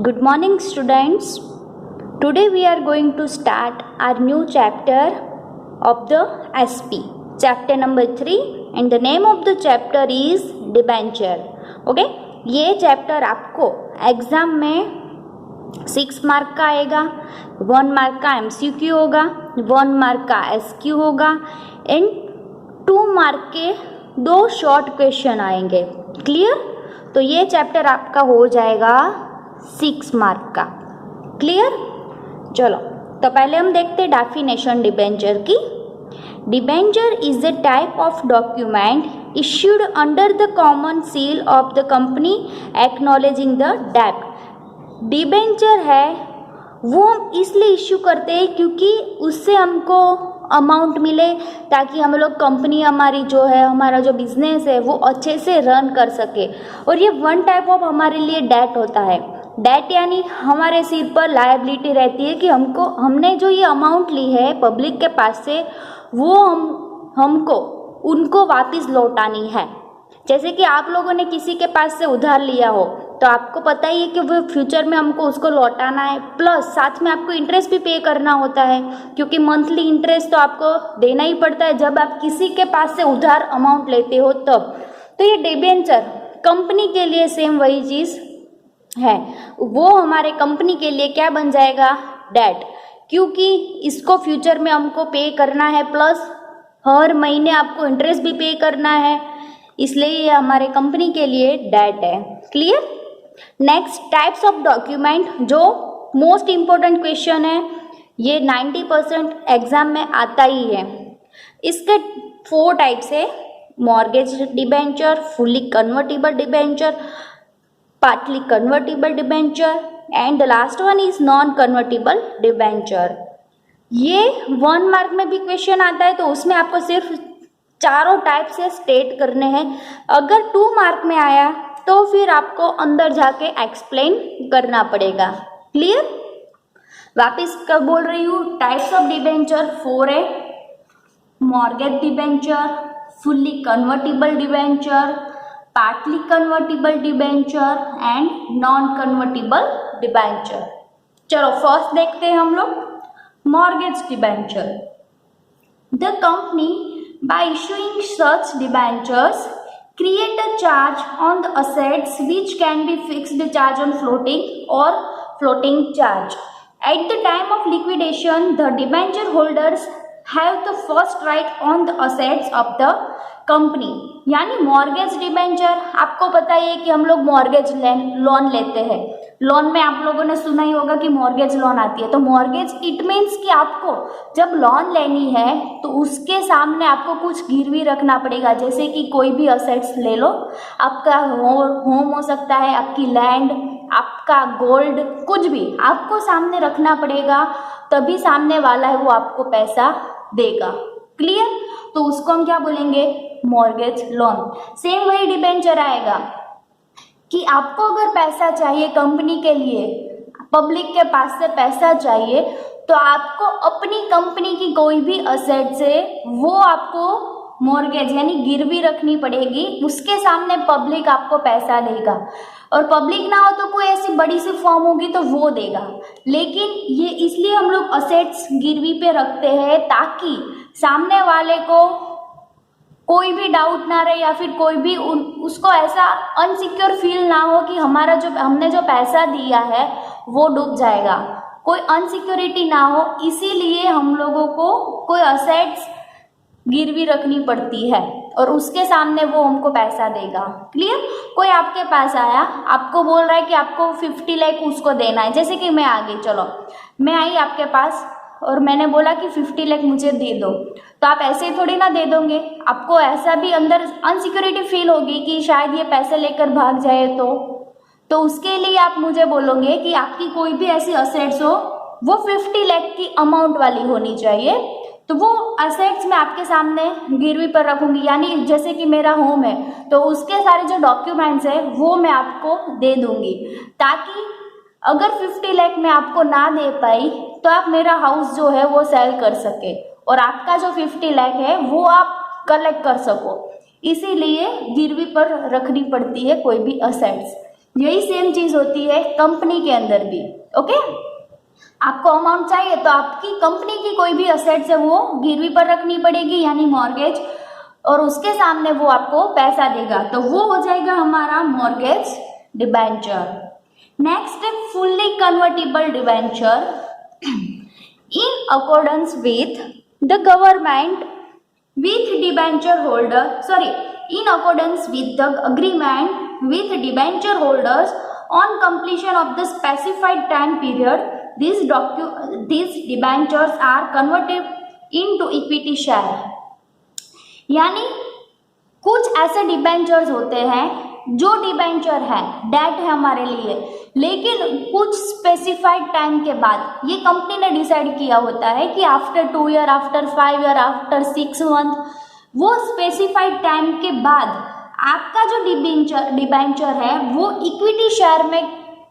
Good morning, students. Today we are going to start our new chapter of the SP, chapter number 3, and the name of the chapter is debenture. Okay, ये chapter आपको exam में 6 mark का आएगा, 1 mark का MCQ होगा, 1 mark का SQ होगा and 2 mark के 2 शॉर्ट क्वेश्चन आएंगे. क्लियर? तो ये चैप्टर आपका हो जाएगा 6 मार्क का. क्लियर? चलो तो पहले हम देखते हैं डेफिनेशन डिबेंचर की. Debenture is a type of document issued under the common seal of the company acknowledging the debt. Debenture है वो हम इसलिए इश्यू करते हैं क्योंकि उससे हमको अमाउंट मिले ताकि हम लोग कंपनी हमारी जो है, हमारा जो बिजनेस है वो अच्छे से रन कर सके. और ये वन टाइप ऑफ हमारे लिए डेट होता है. डेट यानी हमारे सिर पर लायबिलिटी रहती है कि हमने जो ये अमाउंट ली है पब्लिक के पास से वो हमको उनको वापस लौटानी है. जैसे कि आप लोगों ने किसी के पास से उधार लिया हो तो आपको पता ही है कि वो फ्यूचर में हमको उसको लौटाना है, प्लस साथ में आपको इंटरेस्ट भी पे करना होता है क्योंकि मंथली इंटरेस्ट तो आपको देना ही पड़ता है जब आप किसी के पास से उधार अमाउंट लेते हो तब. तो ये डिबेंचर कंपनी के लिए सेम वही चीज़ है, वो हमारे कंपनी के लिए क्या बन जाएगा, डेट, क्योंकि इसको फ्यूचर में हमको पे करना है प्लस हर महीने आपको इंटरेस्ट भी पे करना है, इसलिए ये हमारे कंपनी के लिए डेट है. Clear? Next types of document, जो मोस्ट इम्पोर्टेंट क्वेश्चन है, ये 90% एग्जाम में आता ही है. इसके 4 टाइप्स है: mortgage debenture, fully convertible debenture, partly convertible debenture and the last one is non convertible debenture. ये 1 मार्क में भी क्वेश्चन आता है तो उसमें आपको सिर्फ चारों टाइप से स्टेट करने हैं. अगर 2 मार्क में आया तो फिर आपको अंदर जाके एक्सप्लेन करना पड़ेगा. क्लियर? वापिस कब बोल रही हूँ, टाइप्स ऑफ डिबेंचर 4 है: mortgage debenture, fully convertible debenture, partly convertible debenture and non convertible debenture. चलो फर्स्ट देखते हैं हम लोग mortgage debenture. The company by issuing such debentures create a charge on the assets which can be fixed charge on floating or floating charge. At the time of liquidation, the debenture holders have the first right on the assets of the company. यानी mortgage debenture, आपको पता ही है कि हम लोग mortgage loan लेते हैं. Loan में आप लोगों ने सुना ही होगा कि मॉर्गेज लोन आती है. तो मॉर्गेज इट मीन्स कि आपको जब लोन लेनी है तो उसके सामने आपको कुछ गिरवी रखना पड़ेगा. जैसे कि कोई भी असेट्स ले लो, आपका होम हो सकता है, आपकी लैंड, आपका गोल्ड, कुछ भी आपको सामने रखना पड़ेगा, तभी सामने वाला है वो आपको पैसा देगा. क्लियर? तो उसको हम क्या बोलेंगे, मॉर्गेज लोन. सेम वही डिबेंचर आएगा कि आपको अगर पैसा चाहिए कंपनी के लिए, पब्लिक के पास से पैसा चाहिए, तो आपको अपनी कंपनी की कोई भी असेट से वो आपको मॉर्गेज यानी गिरवी रखनी पड़ेगी, उसके सामने पब्लिक आपको पैसा देगा. और पब्लिक ना हो तो कोई ऐसी बड़ी सी फॉर्म होगी तो वो देगा. लेकिन ये इसलिए हम लोग असेट्स गिरवी पे रखते हैं ताकि सामने वाले को कोई भी डाउट ना रहे या फिर कोई भी उसको ऐसा अनसिक्योर फील ना हो कि हमने जो पैसा दिया है वो डूब जाएगा, कोई अनसिक्योरिटी ना हो. इसीलिए हम लोगों को कोई असेट्स गिरवी रखनी पड़ती है और उसके सामने वो हमको पैसा देगा. क्लियर? कोई आपके पास आया, आपको बोल रहा है कि आपको 50 लाख उसको देना है. जैसे कि मैं आ गई, चलो मैं आई आपके पास और मैंने बोला कि 50 लाख मुझे दे दो, तो आप ऐसे ही थोड़ी ना दे दोगे. आपको ऐसा भी अंदर अनसिक्योरिटी फील होगी कि शायद ये पैसे लेकर भाग जाए. तो उसके लिए आप मुझे बोलोगे कि आपकी कोई भी ऐसी असेट्स हो वो 50 लाख की अमाउंट वाली होनी चाहिए, तो वो असेट्स मैं आपके सामने गिरवी पर रखूंगी. यानी जैसे कि मेरा होम है तो उसके सारे जो डॉक्यूमेंट्स है वो मैं आपको दे दूंगी, ताकि अगर 50 लाख मैं आपको ना दे पाई तो आप मेरा हाउस जो है वो सेल कर सके और आपका जो 50 लाख है वो आप कलेक्ट कर सको. इसीलिए गिरवी पर रखनी पड़ती है कोई भी असेट्स. यही सेम चीज होती है कंपनी के अंदर भी। ओके, आपको अमाउंट चाहिए तो आपकी कंपनी की कोई भी असेट्स है वो गिरवी पर रखनी पड़ेगी यानी मॉर्गेज, और उसके सामने वो आपको पैसा देगा, तो वो हो जाएगा हमारा मॉर्गेज डिबेंचर। नेक्स्ट है fully convertible debenture. In accordance with the government with debenture holder, in accordance with the agreement with debenture holders on completion of the specified time period, these debentures are converted into equity share। यानी कुछ ऐसे debentures होते हैं जो debenture है, date है हमारे लिए, लेकिन कुछ स्पेसिफाइड टाइम के बाद ये कंपनी ने डिसाइड किया होता है कि after 2 year, after 5 year, after 6 month, वो स्पेसिफाइड टाइम के बाद आपका जो डिबेंचर है वो इक्विटी शेयर में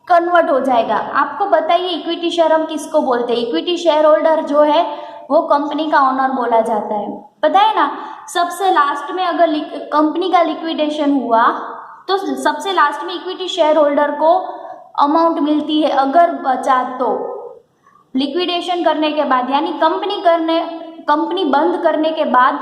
कन्वर्ट हो जाएगा। आपको बताइए इक्विटी शेयर हम किसको बोलते हैं? इक्विटी शेयर होल्डर जो है वो कंपनी का ओनर बोला जाता है, पता है ना। सबसे लास्ट में अगर कंपनी का लिक्विडेशन हुआ तो सबसे लास्ट में इक्विटी शेयर होल्डर को अमाउंट मिलती है, अगर बचा तो। लिक्विडेशन करने के बाद यानी कंपनी बंद करने के बाद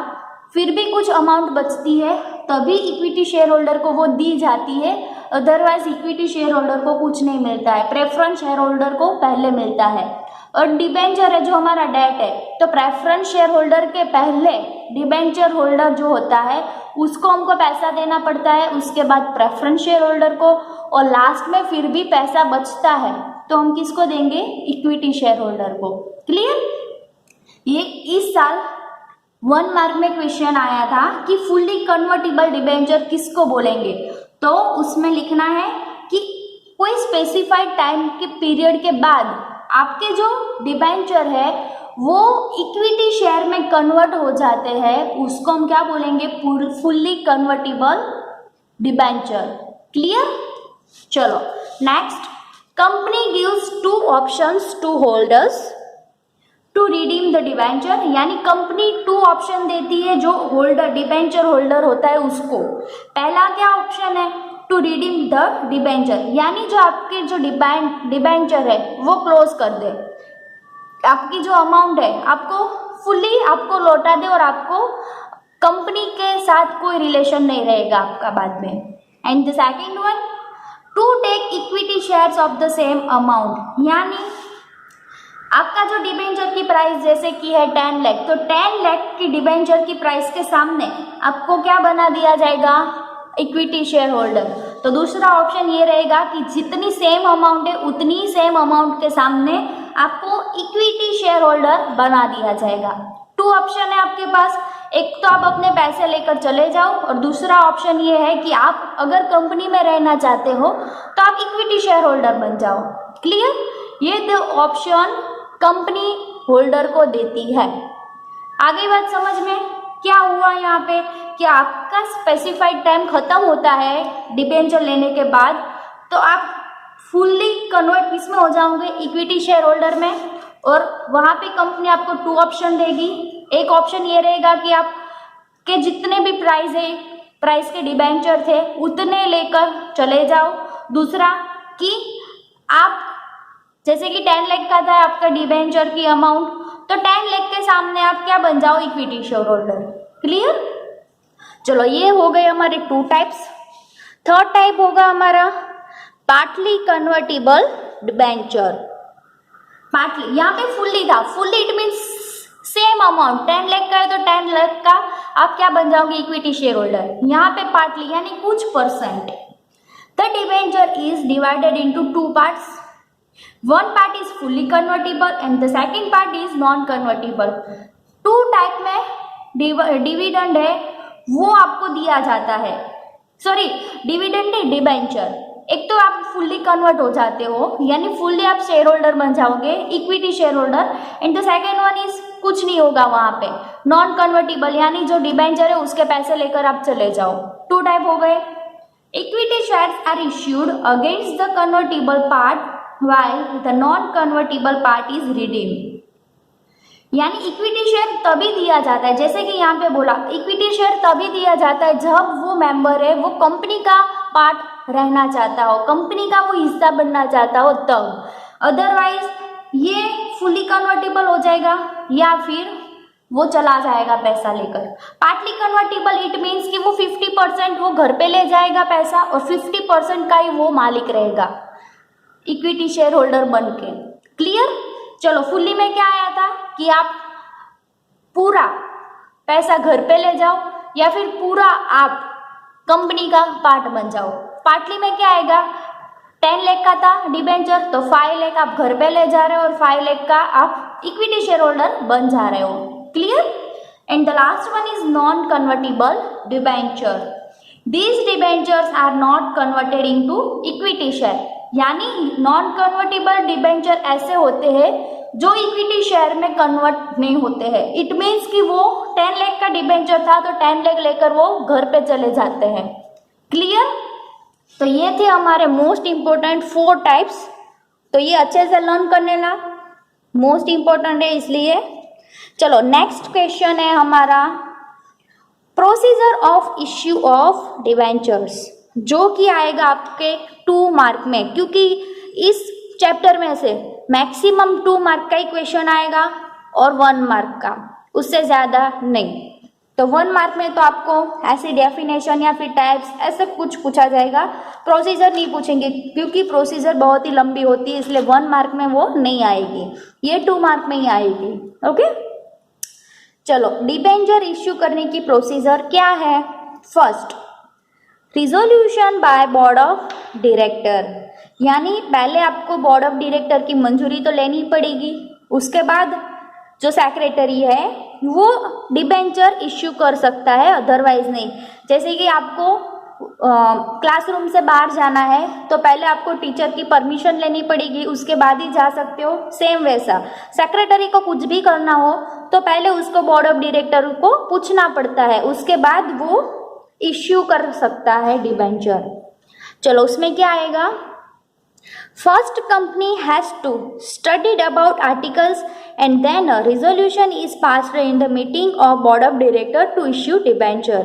फिर भी कुछ अमाउंट बचती है तभी इक्विटी शेयर होल्डर को वो दी जाती है, अदरवाइज इक्विटी शेयर होल्डर को कुछ नहीं मिलता है, प्रेफरेंस शेयर होल्डर को पहले मिलता है। और डिबेंचर है जो हमारा डेट है, तो प्रेफरेंस शेयर होल्डर के पहले डिबेंचर होल्डर जो होता है उसको हमको पैसा देना पड़ता है, उसके बाद प्रेफरेंस शेयर होल्डर को, और लास्ट में फिर भी पैसा बचता है तो हम किसको देंगे? इक्विटी शेयर होल्डर को। क्लियर? ये इस साल 1 मार्क में क्वेश्चन आया था कि फुल्ली कन्वर्टिबल डिबेंचर किसको बोलेंगे, तो उसमें लिखना है कि कोई स्पेसिफाइड टाइम के पीरियड के बाद आपके जो डिबेंचर है वो इक्विटी शेयर में कन्वर्ट हो जाते हैं, उसको हम क्या बोलेंगे? Fully convertible debenture. क्लियर? चलो next, company gives 2 options to holders to redeem the debenture. यानी कंपनी 2 ऑप्शन देती है जो होल्डर, डिबेंचर होल्डर होता है उसको। पहला क्या ऑप्शन है? टू रिडीम द डिबेंचर, यानी जो आपके जो डिबेंचर है वो क्लोज कर दे, आपकी जो अमाउंट है आपको फुल्ली आपको लौटा दे और आपको कंपनी के साथ कोई रिलेशन नहीं रहेगा आपका बाद में। And the second one, to take equity shares of the same amount. यानी आपका जो डिबेंचर की प्राइस जैसे कि है 10 लाख, तो 10 लाख की डिबेंचर की प्राइस के सामने आपको क्या बना दिया जाएगा? Equity share holder. तो दूसरा ऑप्शन ये रहेगा कि जितनी सेम अमाउंट है उतनी ही सेम अमाउंट के सामने आपको इक्विटी शेयर होल्डर बना दिया जाएगा। 2 ऑप्शन है आपके पास, एक तो आप अपने पैसे लेकर चले जाओ और दूसरा ऑप्शन ये है कि आप अगर कंपनी में रहना चाहते हो तो आप इक्विटी शेयर होल्डर बन जाओ। क्लियर? ये 2 ऑप्शन कंपनी होल्डर को देती है। आगे बात समझ में क्या हुआ यहाँ पे कि आपका स्पेसिफाइड टाइम खत्म होता है डिबेंचर लेने के बाद, तो आप फुल्ली कन्वर्ट किसमें हो जाओगे? इक्विटी शेयर होल्डर में। और वहाँ पे कंपनी आपको 2 ऑप्शन देगी। एक ऑप्शन ये रहेगा कि आप के जितने भी प्राइस के डिबेंचर थे उतने लेकर चले जाओ। दूसरा कि आप जैसे कि 10 लाख का था आपका डिबेंचर की अमाउंट, तो 10 लाख के सामने आप क्या बन जाओ? Equity share holder. क्लियर? चलो ये हो गए हमारे 2 टाइप्स। थर्ड टाइप होगा हमारा पार्टली कन्वर्टिबल डिबेंचर। पार्टली, यहाँ पे फुल्ली था, fully it means same amount 10 lakh का है तो 10 लाख का आप क्या बन जाओगे? Equity share holder. यहाँ पे पार्टली यानी कुछ percent. The debenture is divided into 2 parts. One part is fully convertible and the second part is non convertible। 2 type में डिविडेंड है वो आपको दिया जाता है, डिविडेंड है डिबेंचर। एक तो आप फुल्ली कन्वर्ट हो जाते हो यानी फुल्ली आप शेयर होल्डर बन जाओगे, equity share holder. And the second one is कुछ नहीं होगा वहां पे, नॉन कन्वर्टिबल यानी जो डिबेंचर है उसके पैसे लेकर आप चले जाओ। 2 टाइप हो गए। Equity shares are issued against the convertible part while the non-convertible part is redeemed। यानी इक्विटी शेयर तभी दिया जाता है, जैसे कि यहाँ पे बोला इक्विटी शेयर तभी दिया जाता है जब वो मेंबर है वो कंपनी का पार्ट रहना चाहता हो, कंपनी का वो हिस्सा बनना चाहता हो तब, अदरवाइज ये फुली कन्वर्टेबल हो जाएगा या फिर वो चला जाएगा पैसा लेकर। पार्टली कन्वर्टेबल इट मीन्स कि वो 50% वो घर पे ले जाएगा पैसा और 50% का ही वो मालिक रहेगा इक्विटी शेयर होल्डर बन के। क्लियर? चलो फुल्ली में क्या आया था कि आप पूरा पैसा घर पे ले जाओ या फिर पूरा आप कंपनी का पार्ट बन जाओ। पार्टली में क्या आएगा, 10 लाख का था डिबेंचर तो 5 लाख आप घर पे ले जा रहे हो और 5 लाख का आप इक्विटी शेयर होल्डर बन जा रहे हो। Clear? And the last one is non convertible debenture. These debentures are not converted into equity share, यानी नॉन कन्वर्टेबल डिबेंचर ऐसे होते हैं जो इक्विटी शेयर में कन्वर्ट नहीं होते हैं। इट मीन्स कि वो 10 लाख का डिबेंचर था तो 10 लाख लेकर वो घर पे चले जाते हैं। क्लियर? तो ये थे हमारे मोस्ट इंपॉर्टेंट 4 टाइप्स, तो ये अच्छे से लर्न करने ला, मोस्ट इंपॉर्टेंट है इसलिए। चलो नेक्स्ट क्वेश्चन है हमारा procedure of issue of debentures, जो कि आएगा आपके 2 मार्क में, क्योंकि इस चैप्टर में से मैक्सिमम 2 मार्क का ही क्वेश्चन आएगा और 1 मार्क का, उससे ज़्यादा नहीं। तो 1 मार्क में तो आपको ऐसी डेफिनेशन या फिर टाइप्स ऐसे कुछ पूछा जाएगा, प्रोसीजर नहीं पूछेंगे क्योंकि प्रोसीजर बहुत ही लंबी होती है, इसलिए 1 मार्क में वो नहीं आएगी, ये 2 मार्क में ही आएगी। ओके, चलो डिबेंचर इश्यू करने की प्रोसीजर क्या है। First, resolution by board of director, यानी पहले आपको बोर्ड ऑफ डायरेक्टर की मंजूरी तो लेनी पड़ेगी, उसके बाद जो सेक्रेटरी है वो डिबेंचर इश्यू कर सकता है, अदरवाइज नहीं। जैसे कि आपको क्लासरूम से बाहर जाना है तो पहले आपको टीचर की परमिशन लेनी पड़ेगी, उसके बाद ही जा सकते हो। सेम वैसा सेक्रेटरी को कुछ भी करना हो तो पहले उसको बोर्ड ऑफ डायरेक्टर को पूछना पड़ता है, उसके बाद वो इश्यू कर सकता है डिबेंचर। चलो उसमें क्या आएगा, first company has to studied about articles and then a resolution is passed in the meeting of board of director to issue debenture.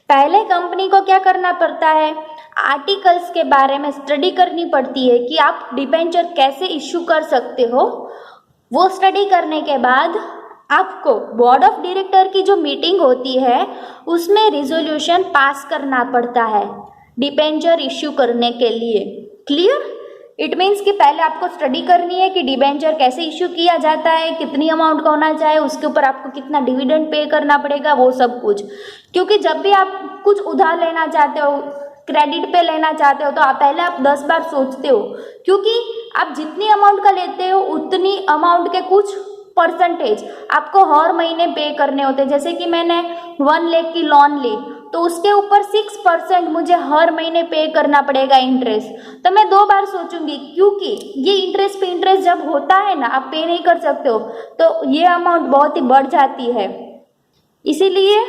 पहले कंपनी को क्या करना पड़ता है, आर्टिकल्स के बारे में स्टडी करनी पड़ती है कि आप डिबेंचर कैसे इश्यू कर सकते हो। वो स्टडी करने के बाद आपको बोर्ड ऑफ डायरेक्टर की जो मीटिंग होती है उसमें रिजोल्यूशन पास करना पड़ता है डिबेंचर इश्यू करने के लिए। क्लियर? इट मीन्स कि पहले आपको स्टडी करनी है कि डिबेंचर कैसे इश्यू किया जाता है, कितनी अमाउंट का होना चाहिए, उसके ऊपर आपको कितना डिविडेंड पे करना पड़ेगा, वो सब कुछ। क्योंकि जब भी आप कुछ उधार लेना चाहते हो, क्रेडिट पे लेना चाहते हो, तो पहले आप 10 बार सोचते हो, क्योंकि आप जितनी अमाउंट का लेते हो उतनी अमाउंट के कुछ परसेंटेज आपको हर महीने पे करने होते हैं। जैसे कि मैंने 1 लाख की लोन ली तो उसके ऊपर 6% मुझे हर महीने पे करना पड़ेगा इंटरेस्ट, तो मैं 2 बार सोचूंगी, क्योंकि ये इंटरेस्ट पे इंटरेस्ट जब होता है ना, आप पे नहीं कर सकते हो तो ये अमाउंट बहुत ही बढ़ जाती है। इसीलिए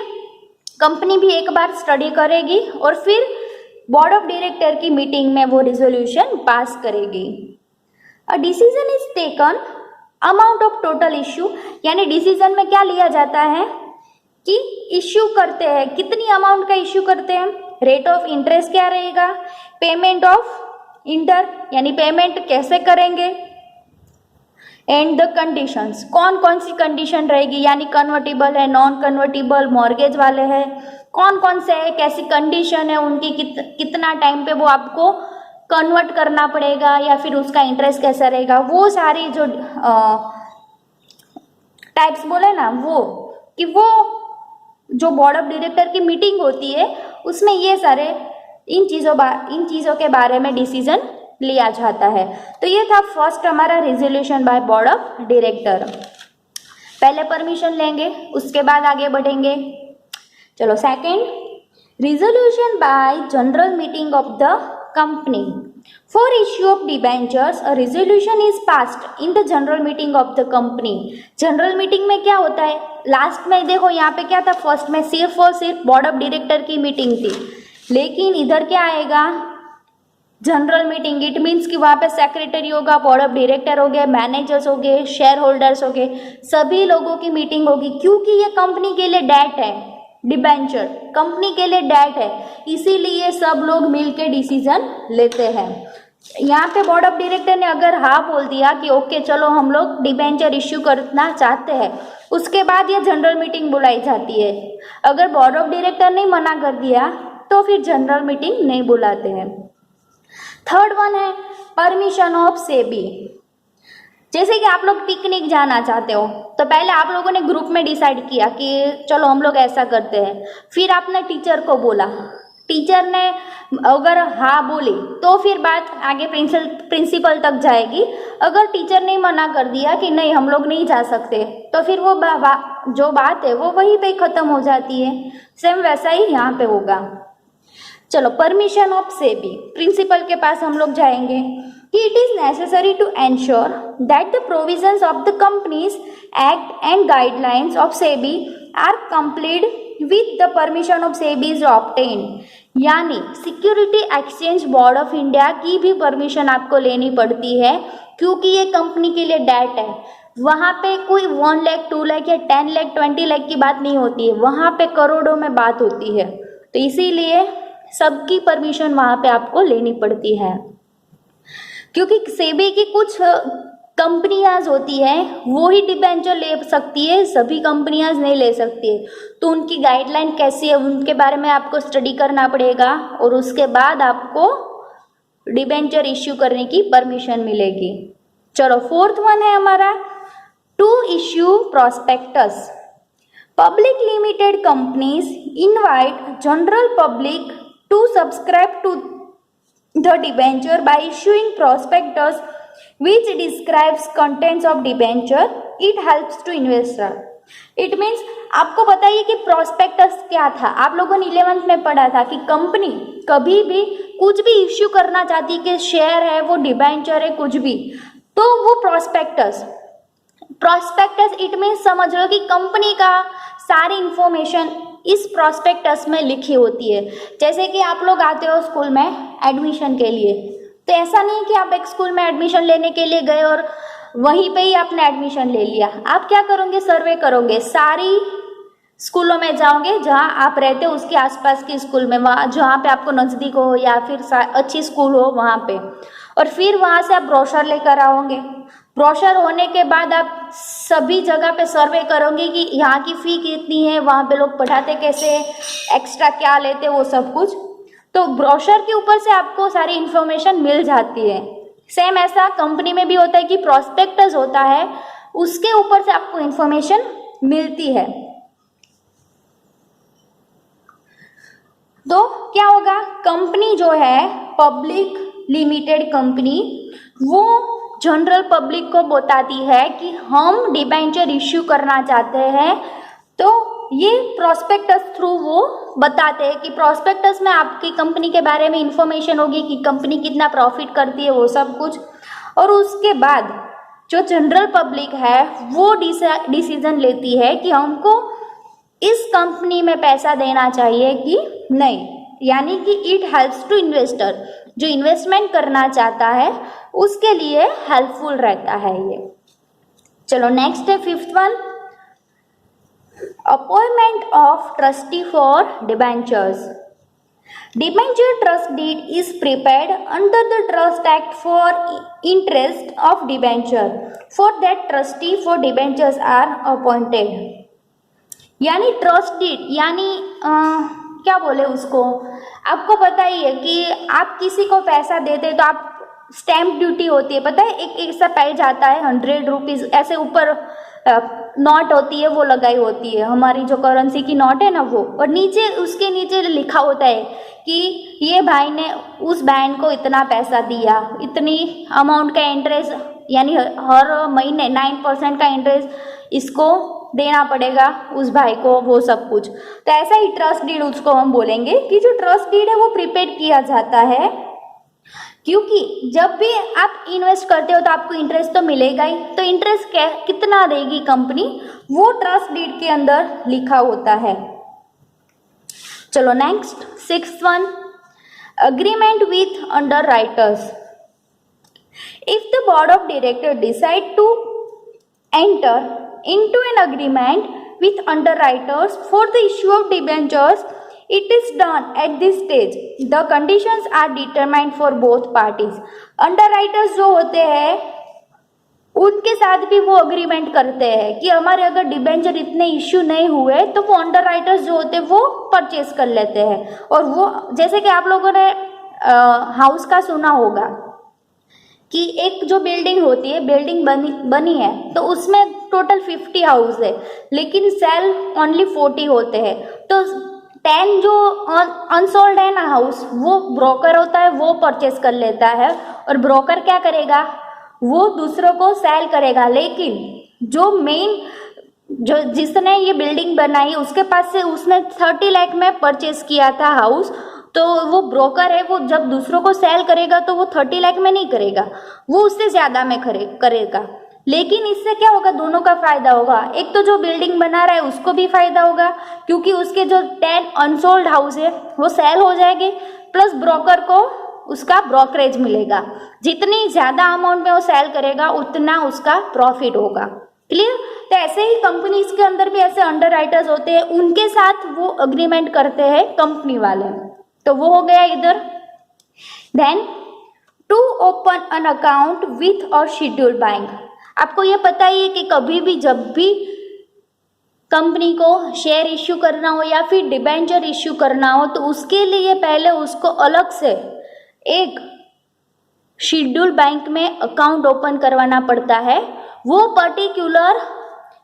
कंपनी भी एक बार स्टडी करेगी और फिर बोर्ड ऑफ डायरेक्टर की मीटिंग में वो रिजोल्यूशन पास करेगी। A decision is taken amount of total issue, यानी डिसीजन में क्या लिया जाता है कि इश्यू करते हैं, कितनी अमाउंट का इश्यू करते हैं, रेट ऑफ इंटरेस्ट क्या रहेगा, पेमेंट ऑफ इंटर यानी पेमेंट कैसे करेंगे, एंड द कंडीशंस, कौन कौन सी कंडीशन रहेगी, यानी कन्वर्टेबल है, नॉन कन्वर्टेबल, मॉर्गेज वाले हैं, कौन कौन से है, कैसी कंडीशन है उनकी, कितना टाइम पे वो आपको कन्वर्ट करना पड़ेगा या फिर उसका इंटरेस्ट कैसा रहेगा, वो सारी जो टाइप्स बोले ना, वो कि वो जो बोर्ड ऑफ डायरेक्टर की मीटिंग होती है उसमें ये सारे इन चीज़ों के बारे में डिसीजन लिया जाता है। तो ये था फर्स्ट हमारा resolution by board of director. पहले परमिशन लेंगे उसके बाद आगे बढ़ेंगे। चलो second, resolution bye general meeting of the company. For issue of debentures, a resolution is passed in the general meeting of the company. General meeting में क्या होता है, लास्ट में देखो यहाँ पे क्या था, फर्स्ट में सिर्फ और सिर्फ बोर्ड ऑफ डायरेक्टर की मीटिंग थी, लेकिन इधर क्या आएगा, जनरल मीटिंग। इट मीन्स कि वहाँ पे सेक्रेटरी होगा, बोर्ड ऑफ डायरेक्टर हो गए, मैनेजर्स हो गए, शेयर होल्डर्स हो गए, सभी लोगों की मीटिंग होगी, क्योंकि ये कंपनी के लिए डेट है, डिबेंचर कंपनी के लिए डेट है, इसीलिए सब लोग मिलके डिसीजन लेते हैं। यहाँ पे बोर्ड ऑफ डायरेक्टर ने अगर हाँ बोल दिया कि ओके चलो हम लोग डिबेंचर इश्यू करना चाहते हैं, उसके बाद ये जनरल मीटिंग बुलाई जाती है। अगर बोर्ड ऑफ डायरेक्टर ने मना कर दिया तो फिर जनरल मीटिंग नहीं बुलाते हैं। थर्ड वन है परमिशन ऑफ सेबी। जैसे कि आप लोग पिकनिक जाना चाहते हो तो पहले आप लोगों ने ग्रुप में डिसाइड किया कि चलो हम लोग ऐसा करते हैं, फिर आपने टीचर को बोला, टीचर ने अगर हाँ बोली तो फिर बात आगे प्रिंसिपल तक जाएगी। अगर टीचर ने मना कर दिया कि नहीं हम लोग नहीं जा सकते तो फिर वो जो बात है वो वहीं पे खत्म हो जाती है। सेम वैसा ही यहाँ पे होगा। चलो परमिशन ऑफ सेबी, प्रिंसिपल के पास हम लोग जाएंगे कि it is necessary to ensure that the provisions of the companies act and guidelines of SEBI are complete with the permission of SEBI is obtained. यानी security exchange board of India की भी permission आपको लेनी पड़ती है, क्योंकि ये कंपनी के लिए डेट है। वहाँ पे कोई 1 लाख 2 लाख या 10 लाख 20 लाख की बात नहीं होती है, वहाँ पे करोड़ों में बात होती है। तो इसीलिए सबकी परमिशन वहाँ पे आपको लेनी पड़ती है, क्योंकि सेबी की कुछ कंपनियां होती है वो ही डिबेंचर ले सकती है, सभी कंपनियां नहीं ले सकती है। तो उनकी गाइडलाइन कैसी है उनके बारे में आपको स्टडी करना पड़ेगा और उसके बाद आपको डिबेंचर इश्यू करने की परमिशन मिलेगी। चलो फोर्थ वन है हमारा to issue prospectus. Public limited companies invite general public to subscribe to the debenture by issuing prospectus which describes contents of debenture. It helps to investor. It means आपको बताइए कि prospectus क्या था। आप लोगों ने 11th में पढ़ा था कि कंपनी कभी भी कुछ भी इश्यू करना चाहती है कि शेयर है वो डिबेंचर है कुछ भी, तो वो प्रोस्पेक्टस इट मीन्स समझ लो कि कंपनी का सारी इंफॉर्मेशन इस प्रोस्पेक्टस में लिखी होती है। जैसे कि आप लोग आते हो स्कूल में एडमिशन के लिए, तो ऐसा नहीं कि आप एक स्कूल में एडमिशन लेने के लिए गए और वहीं पे ही आपने एडमिशन ले लिया। आप क्या करोगे, सर्वे करोगे, सारी स्कूलों में जाओगे जहाँ आप रहते हो उसके आसपास की स्कूल में, वहाँ जहाँ पे आपको नज़दीक हो या फिर अच्छी स्कूल हो वहाँ पे, और फिर वहाँ से आप ब्रोशर लेकर आओगे। ब्रोशर होने के बाद आप सभी जगह पे सर्वे करोगे कि यहाँ की फ़ी कितनी है, वहाँ पे लोग पढ़ाते कैसे, एक्स्ट्रा क्या लेते, वो सब कुछ। तो ब्रोशर के ऊपर से आपको सारी इन्फॉर्मेशन मिल जाती है। सेम ऐसा कंपनी में भी होता है कि प्रोस्पेक्टस होता है, उसके ऊपर से आपको इन्फॉर्मेशन मिलती है। तो क्या होगा, कंपनी जो है पब्लिक लिमिटेड कंपनी वो जनरल पब्लिक को बताती है कि हम डिबेंचर इश्यू करना चाहते हैं, तो ये प्रोस्पेक्टस थ्रू वो बताते हैं कि प्रोस्पेक्टस में आपकी कंपनी के बारे में इंफॉर्मेशन होगी कि कंपनी कितना प्रॉफिट करती है वो सब कुछ। और उसके बाद जो जनरल पब्लिक है वो डिसीजन लेती है कि हमको इस कंपनी में पैसा देना चाहिए कि नहीं, यानी कि इट हेल्प्स टू इन्वेस्टर, जो इन्वेस्टमेंट करना चाहता है उसके लिए हेल्पफुल रहता है ये। चलो नेक्स्ट है fifth one, appointment of trustee for debentures. Debenture trust deed is prepared under the trust act for interest of debenture, for that trustee for debentures are appointed. यानी ट्रस्ट डीड यानी क्या बोले उसको, आपको पता ही है कि आप किसी को पैसा देते तो आप स्टैम्प ड्यूटी होती है, पता है, एक ऐसा पेज आता है 100 रुपीज़, ऐसे ऊपर नोट होती है वो लगाई होती है, हमारी जो करेंसी की नोट है ना वो, और नीचे उसके नीचे लिखा होता है कि ये भाई ने उस बहन को इतना पैसा दिया, इतनी अमाउंट का इंटरेस्ट, यानी हर महीने 9% का इंटरेस्ट इसको देना पड़ेगा उस भाई को, वो सब कुछ। तो ऐसा ही ट्रस्ट डीड उसको हम बोलेंगे कि जो ट्रस्ट डीड है वो प्रिपेयर किया जाता है, क्योंकि जब भी आप इन्वेस्ट करते हो तो आपको इंटरेस्ट तो मिलेगा ही, तो इंटरेस्ट कितना देगी कंपनी वो ट्रस्ट डीड के अंदर लिखा होता है। चलो next sixth one, agreement with underwriters. If the board of director decide to enter into an agreement with underwriters for the issue of debentures, it is done at this stage. The conditions are determined for both parties. Underwriters जो होते हैं उनके साथ भी वो agreement करते हैं कि हमारे अगर डिबेंचर इतने इश्यू नहीं हुए तो वो अंडरराइटर्स जो होते हैं वो परचेज कर लेते हैं। और वो जैसे कि आप लोगों ने हाउस का सुना होगा कि एक जो बिल्डिंग होती है, बिल्डिंग बनी है तो उसमें टोटल 50 हाउस है लेकिन सेल ओनली 40 होते हैं, तो 10 जो अनसोल्ड है ना हाउस, वो ब्रोकर होता है वो परचेस कर लेता है। और ब्रोकर क्या करेगा, वो दूसरों को सेल करेगा। लेकिन जो मेन जो जिसने ये बिल्डिंग बनाई उसके पास से उसने 30 लाख में परचेस किया था हाउस, तो वो ब्रोकर है वो जब दूसरों को सेल करेगा तो वो 30 लाख में नहीं करेगा, वो उससे ज़्यादा में करेगा। लेकिन इससे क्या होगा, दोनों का फायदा होगा। एक तो जो बिल्डिंग बना रहा है उसको भी फायदा होगा क्योंकि उसके जो 10 अनसोल्ड हाउस है वो सेल हो जाएंगे, प्लस ब्रोकर को उसका ब्रोकरेज मिलेगा। जितनी ज़्यादा अमाउंट में वो सेल करेगा उतना उसका प्रॉफिट होगा। क्लियर? तो ऐसे ही कंपनीज के अंदर भी ऐसे अंडरराइटर्स होते हैं, उनके साथ वो अग्रीमेंट करते हैं कंपनी वाले। तो वो हो गया इधर। Then to open an account with और शेड्यूल्ड बैंक। आपको ये पता ही है कि कभी भी जब भी कंपनी को शेयर इश्यू करना हो या फिर डिबेंचर इश्यू करना हो तो उसके लिए पहले उसको अलग से एक शेड्यूल बैंक में अकाउंट ओपन करवाना पड़ता है। वो पर्टिकुलर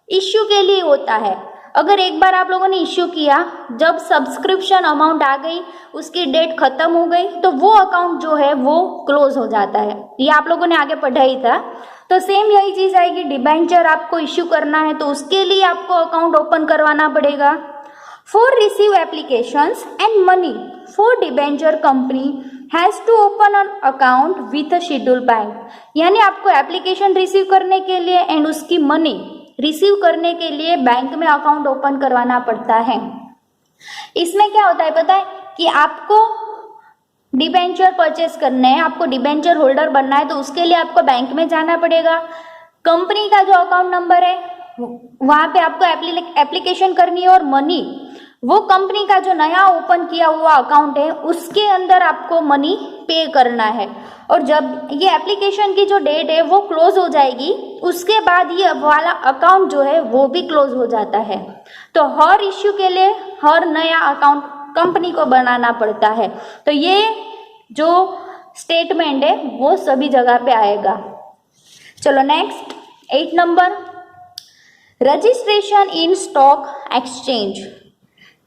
इश्यू के लिए होता है। अगर एक बार आप लोगों ने इश्यू किया, जब सब्सक्रिप्शन अमाउंट आ गई, उसकी डेट खत्म हो गई, तो वो अकाउंट जो है वो क्लोज हो जाता है। ये आप लोगों ने आगे पढ़ा ही था। तो सेम यही चीज़ आएगी, डिबेंचर आपको इश्यू करना है तो उसके लिए आपको अकाउंट ओपन करवाना पड़ेगा। For receive applications and money for debenture company has to open an account with a schedule bank. यानी आपको एप्लीकेशन रिसीव करने के लिए एंड उसकी मनी रिसीव करने के लिए बैंक में अकाउंट ओपन करवाना पड़ता है। इसमें क्या होता है पता है कि आपको डिबेंचर परचेस करने हैं, आपको डिबेंचर होल्डर बनना है तो उसके लिए आपको बैंक में जाना पड़ेगा। कंपनी का जो अकाउंट नंबर है वहाँ पे आपको एप्लीकेशन करनी है और मनी वो कंपनी का जो नया ओपन किया हुआ अकाउंट है उसके अंदर आपको मनी पे करना है। और जब ये एप्लीकेशन की जो डेट है वो क्लोज हो जाएगी उसके बाद ये वाला अकाउंट जो है वो भी क्लोज हो जाता है। तो हर इश्यू के लिए हर नया अकाउंट कंपनी को बनाना पड़ता है। तो ये जो स्टेटमेंट है वो सभी जगह पे आएगा। चलो next 8 number, registration in stock exchange.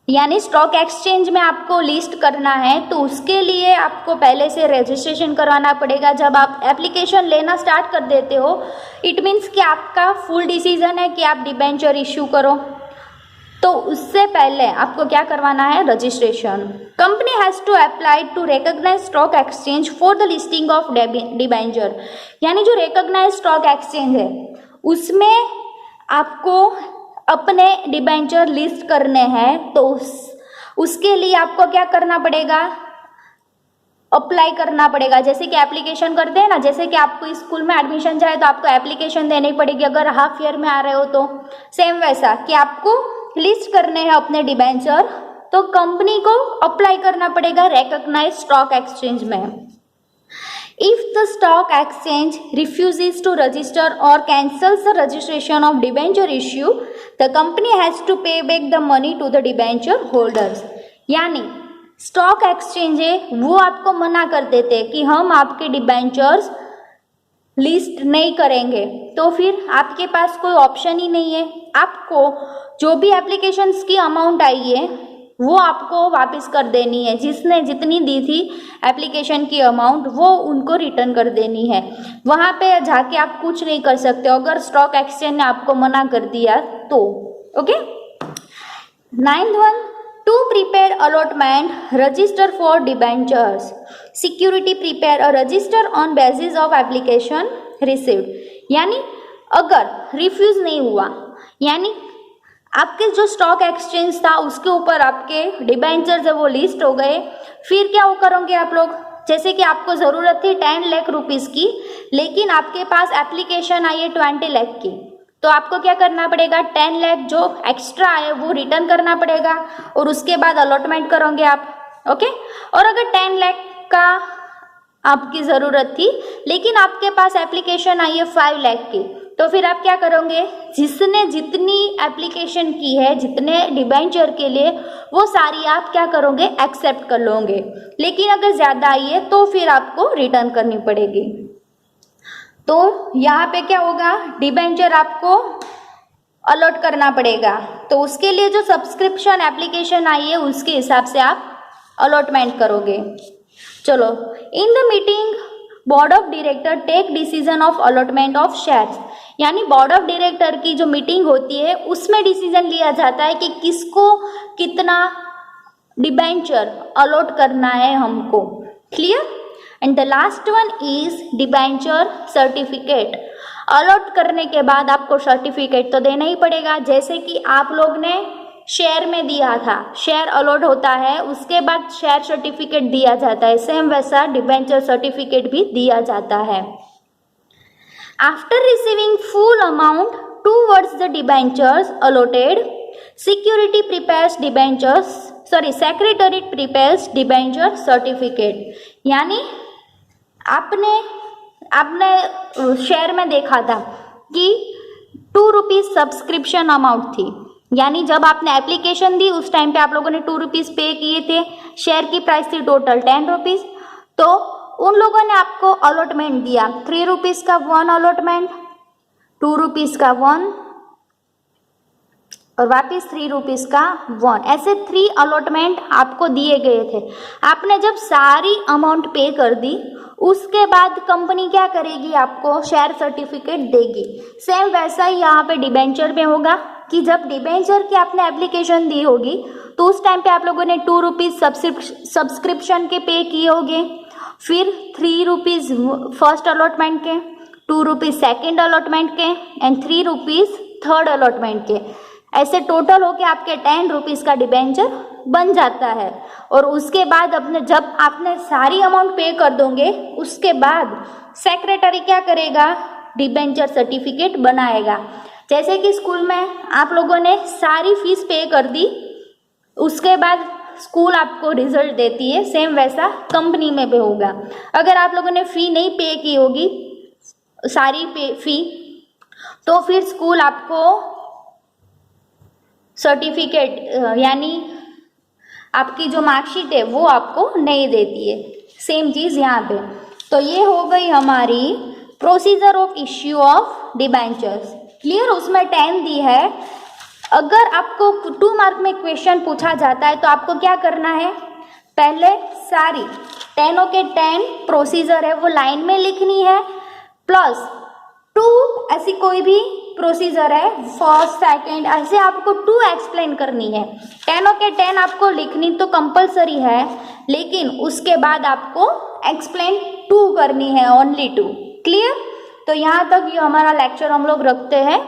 यानी स्टॉक एक्सचेंज में आपको लिस्ट करना है तो उसके लिए आपको पहले से रजिस्ट्रेशन करवाना पड़ेगा। जब आप एप्लीकेशन लेना स्टार्ट कर देते हो इट मीन्स कि आपका फुल डिसीजन है कि आप डिबेंचर इश्यू करो, तो उससे पहले आपको क्या करवाना है, registration. Company has to apply to recognize stock exchange for the listing of debenture. यानी जो रिकॉग्नाइज स्टॉक एक्सचेंज है उसमें आपको अपने डिबेंचर लिस्ट करने हैं तो उसके लिए आपको क्या करना पड़ेगा, अप्लाई करना पड़ेगा। जैसे कि एप्लीकेशन करते हैं ना, जैसे कि आपको स्कूल में एडमिशन चाहे तो आपको एप्लीकेशन देनी पड़ेगी अगर हाफ ईयर में आ रहे हो तो, सेम वैसा कि आपको लिस्ट करने हैं अपने डिबेंचर तो कंपनी को अप्लाई करना पड़ेगा रिकॉग्नाइज स्टॉक एक्सचेंज में। If the stock exchange refuses to register or cancels the registration of debenture issue, the company has to pay back the money to the debenture holders। यानी stock exchange है वो आपको मना कर देते हैं कि हम आपके डिबेंचर्स लिस्ट नहीं करेंगे, तो फिर आपके पास कोई ऑप्शन ही नहीं है। आपको जो भी एप्लीकेशंस की अमाउंट आई है वो आपको वापस कर देनी है। जिसने जितनी दी थी एप्लीकेशन की अमाउंट वो उनको रिटर्न कर देनी है। वहाँ पे जाके आप कुछ नहीं कर सकते अगर स्टॉक एक्सचेंज ने आपको मना कर दिया तो। Okay, 9th one, to prepare allotment register for debentures security prepare a register on basis of application received. यानी अगर रिफ्यूज नहीं हुआ, यानी आपके जो स्टॉक एक्सचेंज था उसके ऊपर आपके डिबेंचर्स है वो लिस्ट हो गए, फिर क्या वो करोगे आप लोग, जैसे कि आपको ज़रूरत थी 10 लाख रुपीज़ की लेकिन आपके पास एप्लीकेशन आई है 20 लाख की, तो आपको क्या करना पड़ेगा, 10 लाख जो एक्स्ट्रा है वो रिटर्न करना पड़ेगा और उसके बाद अलॉटमेंट करोगे आप। ओके, और अगर 10 लाख का आपकी ज़रूरत थी लेकिन आपके पास एप्लीकेशन आई है 5 लाख की, तो फिर आप क्या करोगे, जिसने जितनी एप्लीकेशन की है, जितने डिबेंचर के लिए, वो सारी आप क्या करोगे, एक्सेप्ट कर लोगे। लेकिन अगर ज़्यादा आई है तो फिर आपको रिटर्न करनी पड़ेगी। तो यहाँ पे क्या होगा, डिबेंचर आपको अलॉट करना पड़ेगा। तो उसके लिए जो सब्सक्रिप्शन एप्लीकेशन आई है उसके हिसाब से आप अलॉटमेंट करोगे। चलो, in the meeting board of director take decision of allotment of shares, यानी बोर्ड ऑफ डायरेक्टर की जो मीटिंग होती है उसमें डिसीजन लिया जाता है कि किसको कितना डिबेंचर अलॉट करना है हमको। Clear? And the last one is debenture certificate. Allot करने के बाद आपको सर्टिफिकेट तो देना ही पड़ेगा, जैसे कि आप लोग ने शेयर में दिया था, शेयर अलॉट होता है उसके बाद शेयर सर्टिफिकेट दिया जाता है, सेम वैसा डिबेंचर सर्टिफिकेट भी दिया जाता है। After receiving full amount towards the debentures allotted, security prepares debentures secretary prepares debenture certificate. यानी आपने शेयर में देखा था कि 2 रुपीज़ सब्सक्रिप्शन अमाउंट थी, यानी जब आपने एप्लीकेशन दी उस टाइम पे आप लोगों ने 2 रुपीज़ पे किए थे, शेयर की प्राइस थी टोटल 10 रुपीज़, तो उन लोगों ने आपको अलॉटमेंट दिया 3 रुपीज़ का 1 अलॉटमेंट, 2 रुपीज़ का 1 और वापस 3 रुपीज़ का 1, ऐसे 3 अलॉटमेंट आपको दिए गए थे। आपने जब सारी अमाउंट पे कर दी उसके बाद कंपनी क्या करेगी, आपको शेयर सर्टिफिकेट देगी। सेम वैसा ही यहाँ पे डिबेंचर में होगा कि जब डिबेंचर की आपने एप्लीकेशन दी होगी तो उस टाइम पे आप लोगों ने 2 रुपीज़ सब्सक्रिप्शन के पे किए होंगे, फिर 3 रुपीज़ फर्स्ट अलॉटमेंट के, 2 रुपीज़ सेकेंड अलॉटमेंट के एंड 3 रुपीज़ थर्ड अलॉटमेंट के, ऐसे टोटल होके आपके 10 रुपीज़ का डिबेंचर बन जाता है। और उसके बाद जब आपने सारी अमाउंट पे कर दोगे उसके बाद सेक्रेटरी क्या करेगा, डिबेंचर सर्टिफिकेट बनाएगा। जैसे कि स्कूल में आप लोगों ने सारी फीस पे कर दी, उसके बाद स्कूल आपको रिजल्ट देती है, सेम वैसा कंपनी में भी होगा। अगर आप लोगों ने फ़ी नहीं पे की होगी सारी फ़ी, तो फिर स्कूल आपको सर्टिफिकेट यानी आपकी जो मार्कशीट है वो आपको नहीं देती है। सेम चीज़ यहाँ पे। तो ये हो गई हमारी procedure of issue of debentures. Clear? उसमें 10 दी है। अगर आपको 2 मार्क में क्वेश्चन पूछा जाता है तो आपको क्या करना है, पहले सारी 10 के 10 प्रोसीजर है वो लाइन में लिखनी है, प्लस 2 ऐसी कोई भी प्रोसीजर है, फर्स्ट सेकंड, ऐसे आपको 2 एक्सप्लेन करनी है। 10 के 10 आपको लिखनी तो कंपलसरी है, लेकिन उसके बाद आपको एक्सप्लेन 2 करनी है, ओनली 2। क्लियर? तो यहाँ तक ये हमारा लेक्चर हम लोग रखते हैं।